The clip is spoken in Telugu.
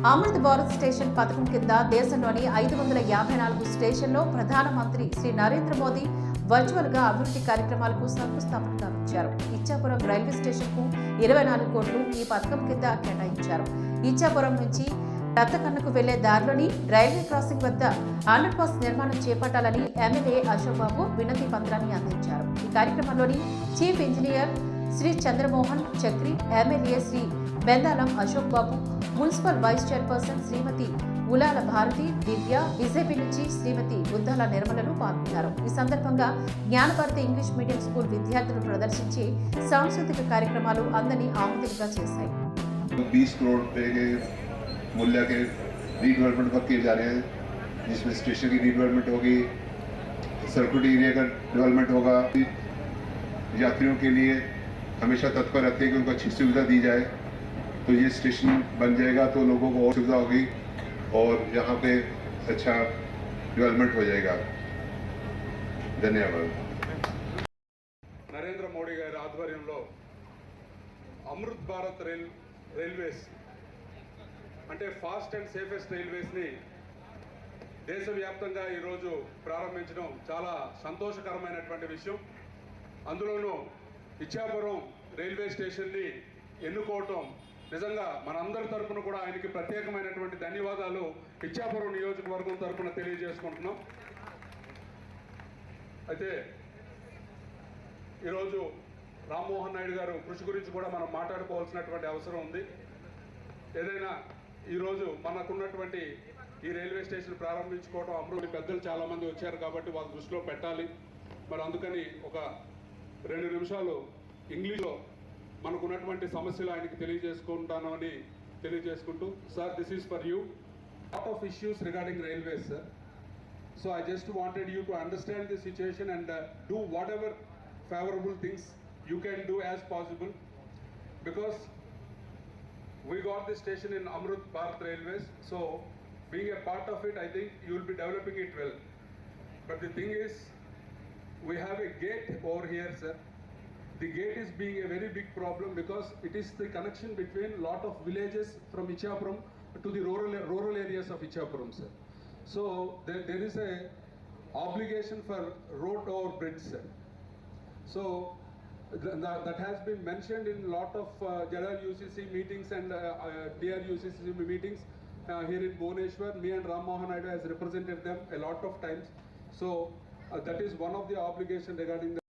అమృత్ భారత్ స్టేషన్ పథకం కింద దేశంలోని 554 స్టేషన్లో ప్రధానమంత్రి శ్రీ నరేంద్ర మోదీ వర్చువల్ గా అభివృద్ధి కార్యక్రమాలకు శంకుస్థాపన గావించారు. ఇచ్చాపురం రైల్వే స్టేషన్ కు 24 కోట్లు ఈ పథకం కింద కేటాయించారు. ఇచ్చాపురం నుంచి రత్తకన్నకు వెళ్లే దారిలోని రైల్వే క్రాసింగ్ వద్ద అండర్ పాస్ నిర్మాణం చేపట్టాలని ఎమ్మెల్యే అశోక్ బాబు వినతి పత్రాన్ని అందించారు. ఈ కార్యక్రమంలోని chief engineer Shri Chandramohan Chakri, MLA Shri Bendalam Ashok Babu, municipal vice chairperson Shrimati Ulala Bharati, Divya, BJP నుంచి శ్రీమతి బుద్దాల నిర్మలను పాల్గొన్నారు. ఈ సందర్భంగా జ్ఞానభారతి ఇంగ్లీష్ మీడియం స్కూల్ విద్యార్థులు ప్రదర్శించి సాంస్కృతిక కార్యక్రమాలు అందరినీ ఆమోదింగా చేశాయి. 20 करोड़ रुपए के मूल्य के रीडेवलपमेंट वर्क किए जा रहे हैं, जिसमें स्टेशन की रीडेवलपमेंट होगी, सर्किट एरिया का डेवलपमेंट होगा। यात्रियों के लिए हमेशा तत्पर रहते हैं कि उनको अच्छी सुविधा दी जाए, तो ये स्टेशन बन जाएगा तो लोगों को और सुविधा होगी और यहाँ पे अच्छा डेवलपमेंट हो जाएगा। धन्यवाद। నరేంద్ర మోడీ గారి ఆధ్వర్యంలో అమృత్ భారత్ రైల్వేస్ అంటే ఫాస్ట్ అండ్ సేఫెస్ట్ రైల్వేస్ని దేశవ్యాప్తంగా ఈరోజు ప్రారంభించడం చాలా సంతోషకరమైనటువంటి విషయం. అందులోనూ ఇచ్చాపురం రైల్వే స్టేషన్ని ఎన్నుకోవటం నిజంగా మనందరి తరపున కూడా ఆయనకి ప్రత్యేకమైనటువంటి ధన్యవాదాలు ఇచ్చాపురం నియోజకవర్గం తరపున తెలియజేసుకుంటున్నాం. అయితే ఈరోజు రామ్మోహన్ నాయుడు గారు కృషి గురించి కూడా మనం మాట్లాడుకోవాల్సినటువంటి అవసరం ఉంది. ఏదైనా ఈరోజు మనకున్నటువంటి ఈ రైల్వే స్టేషన్ ప్రారంభించుకోవడం అమృత పెద్దలు చాలామంది వచ్చారు కాబట్టి వాళ్ళ దృష్టిలో పెట్టాలి. మరి అందుకని ఒక 2 నిమిషాలు ఇంగ్లీష్లో మనకున్నటువంటి సమస్యలు ఆయనకి తెలియజేసుకుంటాను అని తెలియజేసుకుంటూ, sir, this is for you. Lot of issues regarding railways, sir. So I just wanted you to understand the situation and do what ever favorable things you can do as possible, because we got this station in Amrut Bharat Railways, so being a part of it, I think you will be developing it well. But the thing is, we have a gate over here, sir. The gate is being a very big problem because it is the connection between lot of villages from Ichapuram to the rural areas of Ichapuram, sir. So there is a obligation for road over bridge, sir. So that has been mentioned in lot of Jalal UCC meetings and DR UCC meetings here in Bhubaneswar. Me and Ram Mohan Naidu has represented them a lot of times. So that is one of the obligation regarding the